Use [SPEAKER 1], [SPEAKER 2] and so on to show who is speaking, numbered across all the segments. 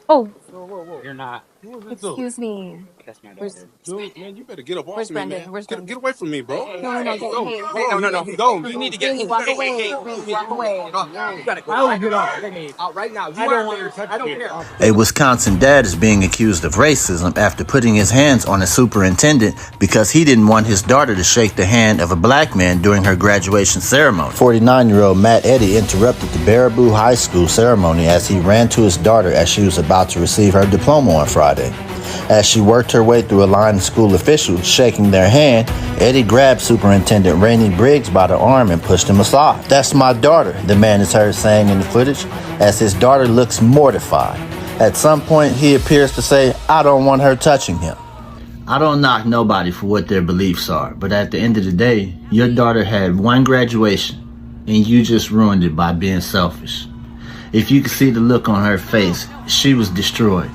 [SPEAKER 1] Oh,
[SPEAKER 2] Whoa. You're not. Who is this dude?
[SPEAKER 1] excuse me.
[SPEAKER 2] That's my
[SPEAKER 1] Where's
[SPEAKER 2] daughter. Dude, man, you better get up off
[SPEAKER 1] Where's
[SPEAKER 2] me,
[SPEAKER 1] Brendan?
[SPEAKER 2] man.
[SPEAKER 1] Where's Brendan?
[SPEAKER 2] Get away from me, bro.
[SPEAKER 1] No, no, no.
[SPEAKER 2] Go.
[SPEAKER 1] Hey,
[SPEAKER 2] No. Go. You need to get.
[SPEAKER 1] Really, walk away. Really, walk away.
[SPEAKER 2] You gotta go. I will get off. Out right now. I don't want to touch. I don't care.
[SPEAKER 3] A Wisconsin dad is being accused of racism after putting his hands on a superintendent because he didn't want his daughter to shake the hand of a black man during her graduation ceremony. 49-year-old Matt Eddy interrupted the 𝙈𝘼𝙂𝙼 High School ceremony as he ran to his daughter as she was about to receive her diploma on Friday. As she worked her way through a line of school officials shaking their hand, Eddy grabbed Superintendent Rainey Briggs by the arm and pushed him aside. "That's my daughter," the man is heard saying in the footage, as his daughter looks mortified. At some point, he appears to say, "I don't want her touching him." I don't knock nobody for what their beliefs are, but at the end of the day, your daughter had one graduation, and you just ruined it by being selfish. If you could see the look on her face, she was destroyed.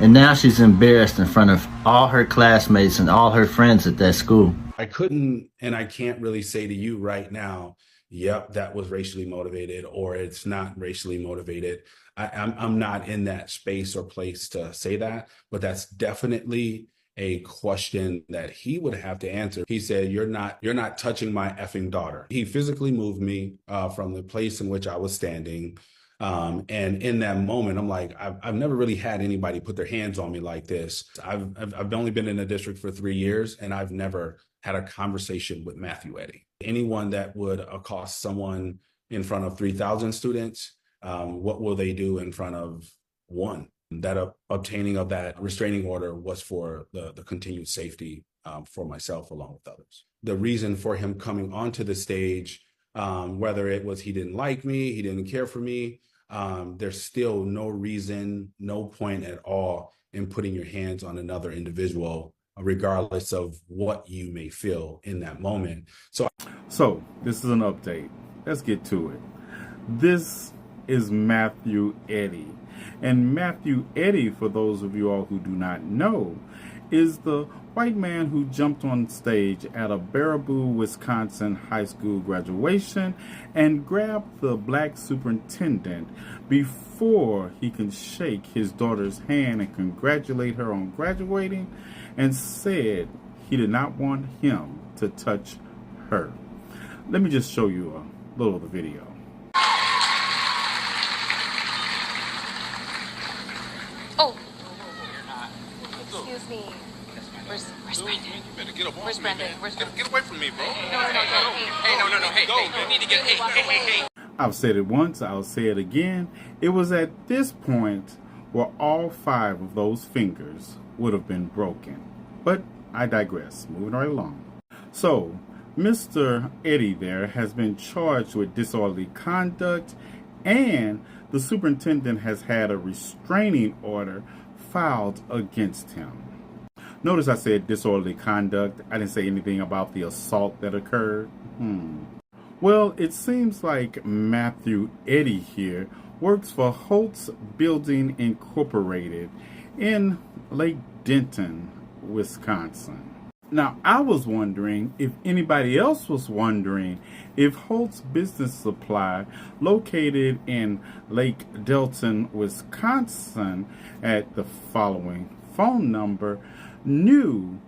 [SPEAKER 3] And now she's embarrassed in front of all her classmates and all her friends at that school.
[SPEAKER 4] I couldn't and I can't really say to you right now, yep, that was racially motivated, or it's not racially motivated. I'm not in that space or place to say that, but that's definitely a question that he would have to answer. He said, you're not touching my effing daughter. He physically moved me from the place in which I was standing. And in that moment, I'm like, I've never really had anybody put their hands on me like this. I've only been in the district for 3 years, and I've never had a conversation with Matthew Eddy. Anyone that would accost someone in front of 3,000 students, what will they do in front of one? That obtaining of that restraining order was for the continued safety for myself along with others. The reason for him coming onto the stage, whether it was he didn't like me, he didn't care for me, there's still no reason, no point at all in putting your hands on another individual, regardless of what you may feel in that moment.
[SPEAKER 5] So this is an update. Let's get to it. This is Matthew Eddy. And Matthew Eddy, for those of you all who do not know, is the white man who jumped on stage at a 𝙈𝘼𝙂, Wisconsin high school graduation and grabbed the black superintendent before he can shake his daughter's hand and congratulate her on graduating, and said he did not want him to touch her. Let me just show you a little of the video.
[SPEAKER 1] Oh, excuse me. Where's Brendan?
[SPEAKER 2] You better get up off
[SPEAKER 1] Where's
[SPEAKER 2] me,
[SPEAKER 1] Brendan?
[SPEAKER 2] man.
[SPEAKER 1] Where's Brendan?
[SPEAKER 2] Get away from me, bro.
[SPEAKER 1] No.
[SPEAKER 2] You need to get. Hey.
[SPEAKER 5] I've said it once, I'll say it again. It was at this point where all 5 of those fingers would have been broken. But I digress. Moving right along. So, Mr. Eddy there has been charged with disorderly conduct, and the superintendent has had a restraining order filed against him. Notice I said disorderly conduct. I didn't say anything about the assault that occurred. Well, it seems like Matthew Eddy here works for Holtz Building Incorporated in Lake Denton, Wisconsin. Now, I was wondering if anybody else was wondering if Holtz Business Supply, located in Lake Denton, Wisconsin, at the following phone number, knew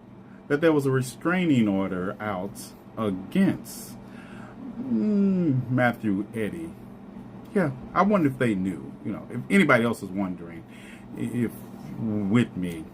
[SPEAKER 5] that there was a restraining order out against Matthew Eddy. Yeah, I wonder if they knew, if anybody else is wondering if with me.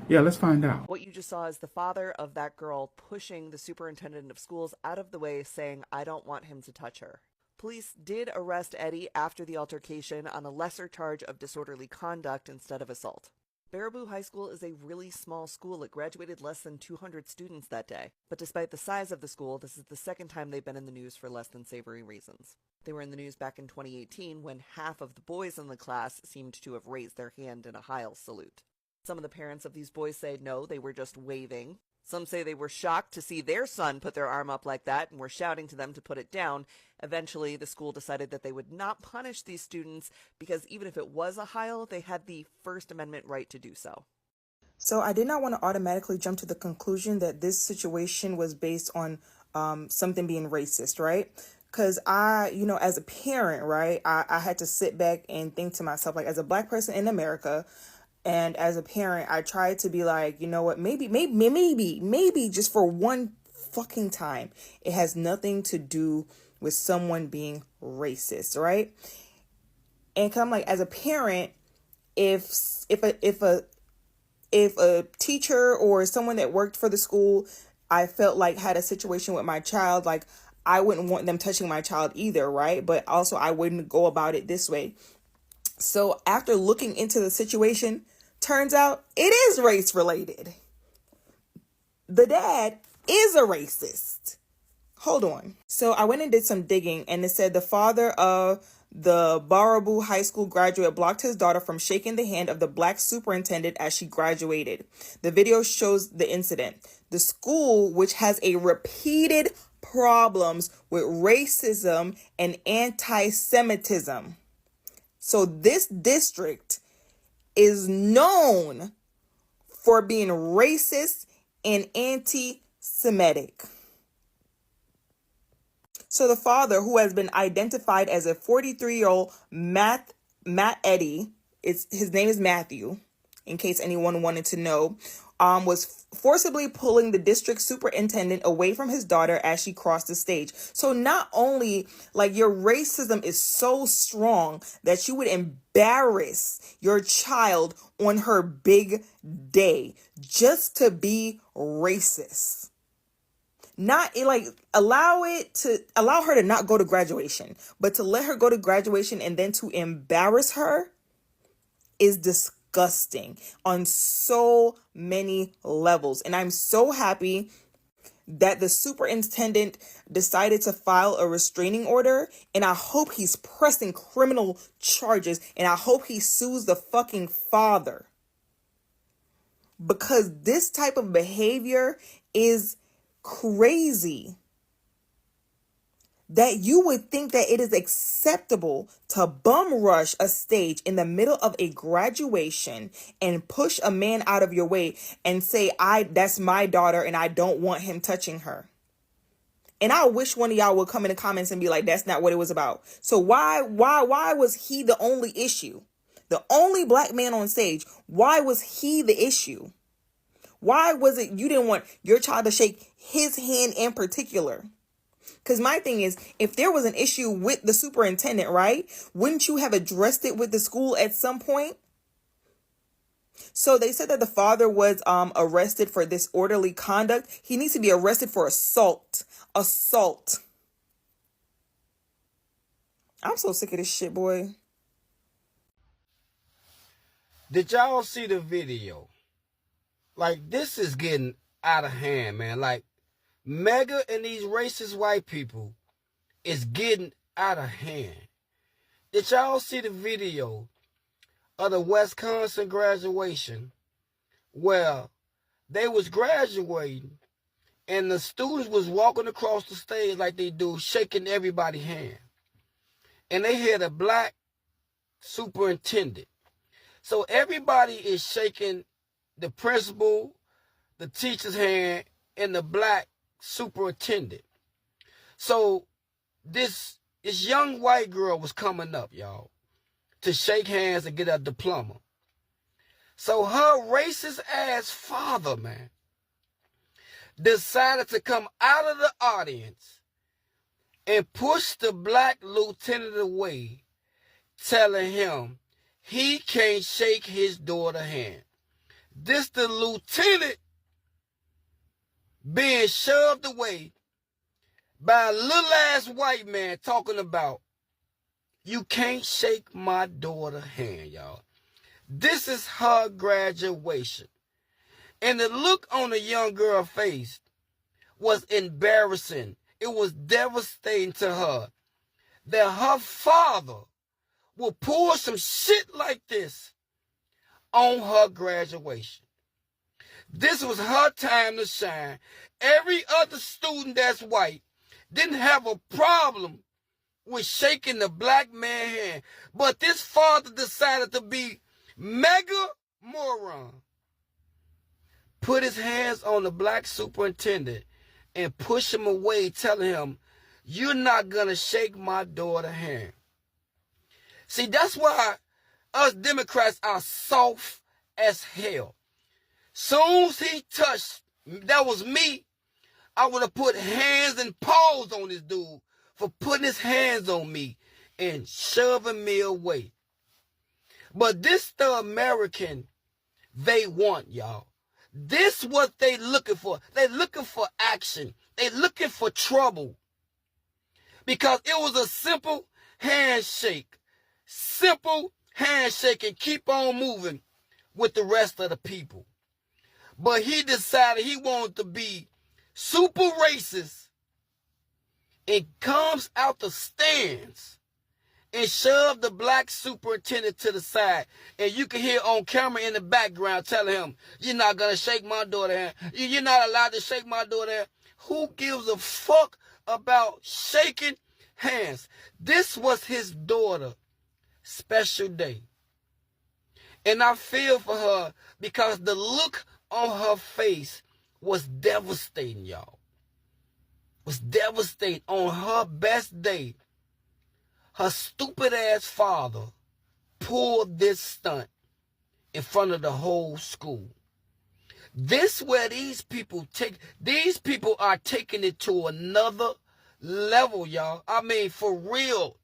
[SPEAKER 5] Yeah, let's find out.
[SPEAKER 6] What you just saw is the father of that girl pushing the superintendent of schools out of the way, saying, I don't want him to touch her. Police did arrest Eddy after the altercation on a lesser charge of disorderly conduct instead of assault. 𝙈𝘼𝙂 High School is a really small school. It graduated less than 200 students that day. But despite the size of the school, this is the second time they've been in the news for less than savory reasons. They were in the news back in 2018 when half of the boys in the class seemed to have raised their hand in a Heil salute. Some of the parents of these boys say no, they were just waving. Some say they were shocked to see their son put their arm up like that and were shouting to them to put it down. Eventually, the school decided that they would not punish these students because even if it was a Heil, they had the First Amendment right to do so.
[SPEAKER 7] So I did not want to automatically jump to the conclusion that this situation was based on something being racist, right? Because as a parent, right, I had to sit back and think to myself, like, as a Black person in America, and as a parent, I tried to be like, you know what, maybe just for one fucking time, it has nothing to do with someone being racist, right? And 'cause I'm like, as a parent, if a teacher or someone that worked for the school, I felt like had a situation with my child, like, I wouldn't want them touching my child either, right? But also I wouldn't go about it this way. So after looking into the situation, turns out it is race related. The dad is a racist. Hold on. So I went and did some digging, and it said the father of the 𝙈𝘼𝙂𝙼 High School graduate blocked his daughter from shaking the hand of the Black superintendent as she graduated. The video shows the incident. The school, which has a repeated problems with racism and anti-Semitism. So this district is known for being racist and anti-Semitic. So the father, who has been identified as a 43-year-old Matt Eddy, his name is Matthew, in case anyone wanted to know, was forcibly pulling the district superintendent away from his daughter as she crossed the stage. So not only, like, your racism is so strong that you would embarrass your child on her big day just to be racist. Not like allow her to not go to graduation, but to let her go to graduation and then to embarrass her is disgusting on so many levels. And I'm so happy that the superintendent decided to file a restraining order, and I hope he's pressing criminal charges, and I hope he sues the fucking father, because this type of behavior is crazy. That you would think that it is acceptable to bum rush a stage in the middle of a graduation and push a man out of your way and say, that's my daughter and I don't want him touching her. And I wish one of y'all would come in the comments and be like, that's not what it was about. So why was he the only issue? The only Black man on stage, why was he the issue? Why was it you didn't want your child to shake his hand in particular? Because my thing is, if there was an issue with the superintendent, right, wouldn't you have addressed it with the school at some point? So they said that the father was arrested for disorderly conduct. He needs to be arrested for assault. Assault. I'm so sick of this shit, boy.
[SPEAKER 8] Did y'all see the video? Like, this is getting out of hand, man. Like, Mega and these racist white people is getting out of hand. Did y'all see the video of the Wisconsin graduation where they was graduating and the students was walking across the stage like they do, shaking everybody's hand? And they had a Black superintendent. So everybody is shaking the principal, the teacher's hand, and the Black superintendent. So this young white girl was coming up, y'all, to shake hands and get a diploma. So her racist ass father, man, decided to come out of the audience and push the Black lieutenant away, telling him he can't shake his daughter's hand. This the lieutenant being shoved away by a little ass white man talking about, you can't shake my daughter's hand, y'all. This is her graduation. And the look on the young girl's face was embarrassing. It was devastating to her that her father will pull some shit like this on her graduation. This was her time to shine. Every other student that's white didn't have a problem with shaking the Black man's hand. But this father decided to be mega moron. Put his hands on the Black superintendent and push him away, telling him, you're not going to shake my daughter's hand. See, that's why us Democrats are soft as hell. Soon as he touched, that was me, I would have put hands and paws on this dude for putting his hands on me and shoving me away. But this the American they want, y'all. This what they looking for. They looking for action. They looking for trouble. Because it was a simple handshake. Simple handshake and keep on moving with the rest of the people. But he decided he wanted to be super racist and comes out the stands and shoved the black superintendent to the side. And you can hear on camera in the background telling him, you're not going to shake my daughter's hand. You're not allowed to shake my daughter's hand. Who gives a fuck about shaking hands? This was his daughter's special day. And I feel for her because the look on her face was devastating, y'all. Was devastating. On her best day, her stupid ass father pulled this stunt in front of the whole school. This where these people are taking it to another level, y'all. I mean, for real.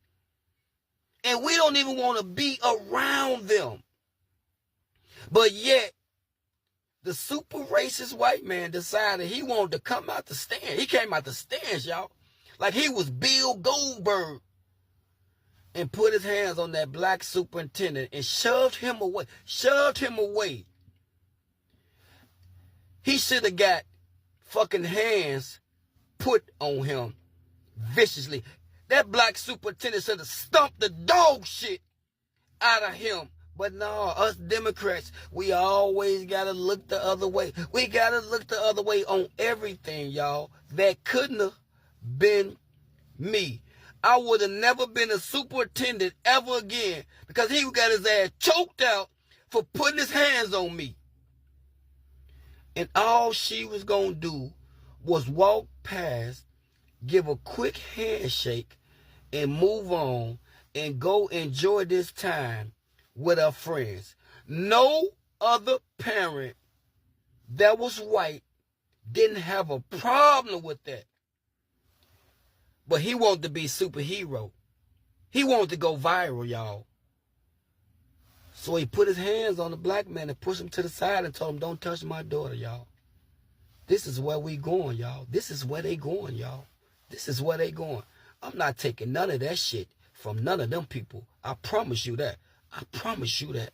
[SPEAKER 8] And we don't even want to be around them. But yet, the super racist white man decided he wanted to come out the stand. He came out the stands, y'all. Like he was Bill Goldberg. And put his hands on that black superintendent and shoved him away. Shoved him away. He should have got fucking hands put on him viciously. That black superintendent should have stumped the dog shit out of him. But no, us Democrats, we always got to look the other way. We got to look the other way on everything, y'all. That couldn't have been me. I would have never been a superintendent ever again because he got his ass choked out for putting his hands on me. And all she was going to do was walk past, give a quick handshake, and move on and go enjoy this time with her friends. No other parent that was white didn't have a problem with that. But he wanted to be superhero. He wanted to go viral, y'all. So he put his hands on the black man and pushed him to the side and told him, don't touch my daughter, y'all. This is where we going, y'all. This is where they going, y'all. This is where they going. I'm not taking none of that shit from none of them people. I promise you that. I promise you that.